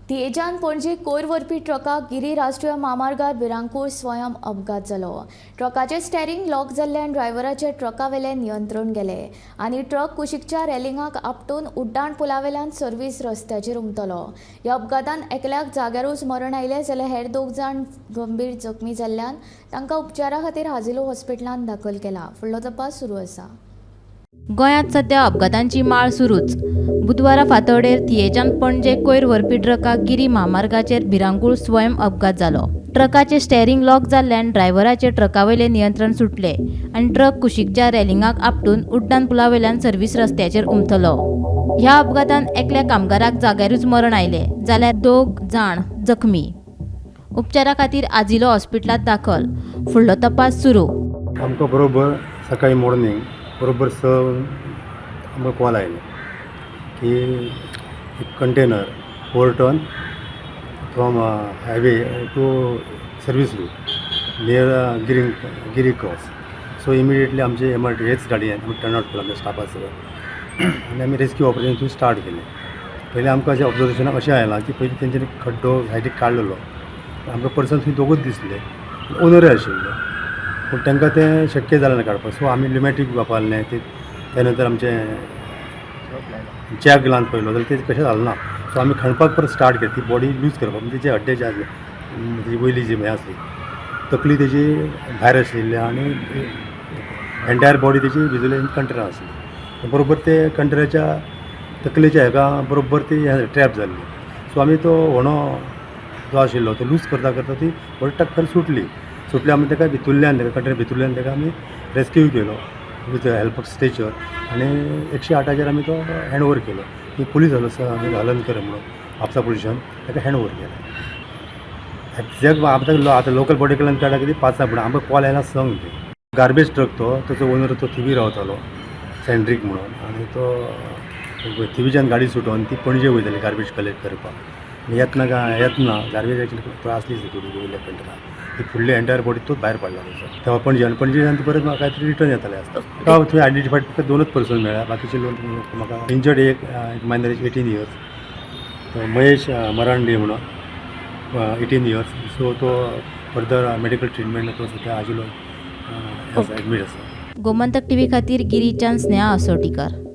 तियेच्यान पणजे कोयर व्हरपी ट्रकाक गिरी राष्ट्रीय महामार्गार भिरांकूळ स्वयं अपघात जालो. ट्रकाचें स्टेरिंग लॉक जाल्ल्यान ड्रायव्हराचें ट्रकावेलें नियंत्रण गेलें आनी ट्रक कुशीकच्या रेलिंगाक आपटून उड्डाण पुलावेल्यान सर्व्हिस रस्त्याचेर उमटलो. ह्या अपघातान एकल्याक जाग्यारूच मरण आयलें जाल्यार हेर 2 जाण गंभीर जखमी जाल्ल्यान तांकां उपचारा खातीर हाजिलो हॉस्पिटलांत दाखल केला. फुडलो तपास सुरू आसा. गोंयांत सध्या अपघातांची माळ सुरूच. बुधवारा फांतोडेर तियेच्यान पणजे कोयर व्हरपी ट्रकाक गिरी महामार्गाचेर भिरांकूळ स्वयं अपघात जालो. ट्रकाचें स्टेरिंग लॉक जाल्ल्यान ड्रायव्हराचें ट्रकावयलें नियंत्रण सुटलें आनी ट्रक कुशीकच्या रेलिंगाक आपटून उड्डाण पुलावेल्यान सर्व्हिस रस्त्याचेर उमटलो. ह्या अपघातान एकल्या कामगाराक जाग्यारूच मरण आयलें जाल्यार 2 जाण जखमी. उपचारा खातीर आजिलो हॉस्पिटलांत दाखल. फुडलो तपास सुरू. आमकां बरोबर सकाळी मॉर्निंग बरोबर आमकां कॉल आयलें की एक container overturn from highway to service route near Giri cross. So immediately आमचे एमआरटी हेच गाडयेन आमी टर्न आवट केलो आमच्या स्टाफा सगळं आनी आमी रेस्क्यू ऑपरेशन थंय स्टार्ट केलें. पयलीं आमकां अशें ऑब्जर्वेशनाक अशें आयलां की पयलीं तेंच्यांनी खड्डो सायडीक काडलेलो. आमकां पर्सन थंय दोगूच दिसले, ओनरूय आशिल्ले, पूण तांकां तें शक्य जालें ना काडपाक. सो आमी ल्युमॅटीक वापरलें. त्या नंतर आमचें जॅक लावन पळयलो जाल्यार तें कशें जालें ना. सो आमी खणपाक परत स्टार्ट केली. ती बॉडी लूज करपाक म्हणजे तेजे हड्डे जे आसले, तेजी वयली जी हें आसली तकली तेजी भायर आशिल्ली आनी एंटायर बॉडी तेजी भिजले कंटेनर आसली. बरोबर ते कंटेनराच्या तकलेच्या हेका बरोबर ती ट्रॅप जाल्ली. सो आमी तो व्हणो जो आशिल्लो तो लूज करता करता ती बरी टक्कन सुटली आमी ताका भितुरल्यान कंटेनर भितुरल्यान ताका आमी रेस्क्यू केलो विथ हेल्प ऑफ स्ट्रेचर आनी 108 आमी तो हँड ओवर केलो. ती पुलीस आमी हलनकर म्हणून म्हापसा पुलिसान ताका हँड ओवर केलो. एक्झॅक्ट आतां लोकल बॉडी कडल्यान काडला कितें 5 पूण आमकां कॉल आयला संक ते गार्बेज ट्रक तो ताचो ओनर तो थिवी रावतालो सँड्रीक म्हणून आनी तो थिवीच्यान गाडी सुटोवन ती पणजे वयताली गार्बेज कलेक्ट करपाक. येतना गार्बेजाची आसली थोडी वयल्या कंटेनरान ती फुडली एंटायर बॉडी तोच भायर पडला तसो तेव्हा पणजेच्यान परत म्हाका कांय तरी रिटर्न येतालें आसता. थंय आयडेंटिफायड फक्त 2च पर्सन मेळ्ळा. बाकीचे लोक म्हाका इंजर्ड एक मायनर 18 इयर्स महेश मरांडे म्हणून 18 इयर्स. सो तो फर्दर मेडिकल ट्रिटमेंट तो सध्या आजिलो एडमीट आसा. गोमंतक टीव्ही खातीर गिरीच्यान स्नेहा असोटीकर.